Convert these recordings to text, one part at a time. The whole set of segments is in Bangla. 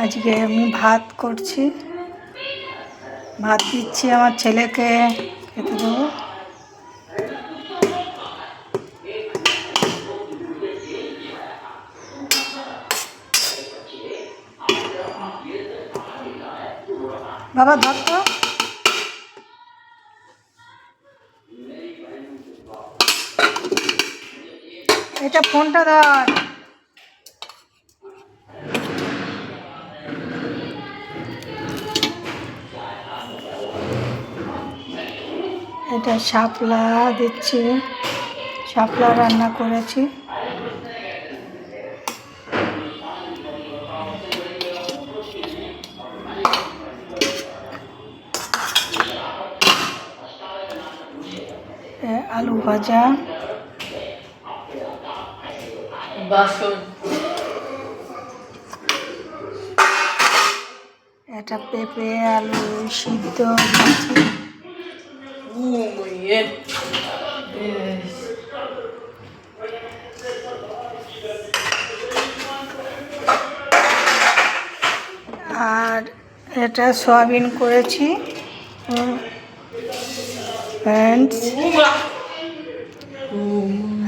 আজকে আমি ভাত করছি, ভাত দিচ্ছি আমার ছেলেকে খেতে দেবো। বাবা ধর তো, এটা ফোনটা ধর। এটা শাপলা দিচ্ছি, শাপলা রান্না করেছি। আলু ভাজা, এটা পেঁপে আলু সিদ্ধ দিচ্ছি। আর এটা সয়াবিন করেছি। ফ্রেন্ডস,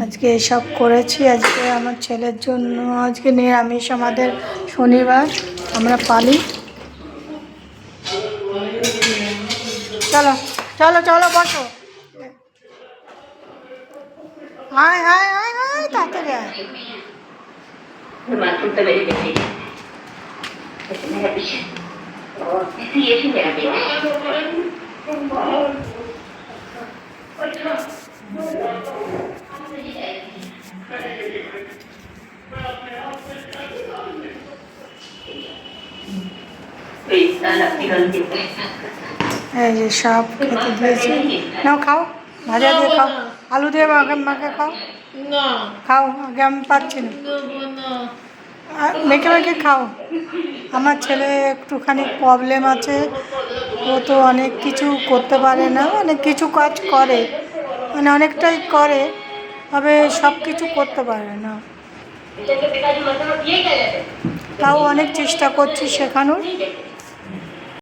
আজকে এসব করেছি। আজকে আমার ছেলের জন্য আজকে নিরামিষ, আমাদের শনিবার আমরা পালি। চলো চলো চলো বসো, আয় আয় আয় আয় তাড়াতাড়ি আয়। এই যে সব খেতে দিয়েছি, নাও খাও, ভাজা দিয়ে খাও, আলু দিয়ে মাখে খাও, খাও, আগে আমি পাচ্ছি না, মেখে মেখে খাও। আমার ছেলে একটুখানি প্রবলেম আছে, ও তো অনেক কিছু করতে পারে না, অনেক কিছু কাজ করে, মানে অনেকটাই করে, তবে সব কিছু করতে পারে না। তাও অনেক চেষ্টা করছি শেখানোর।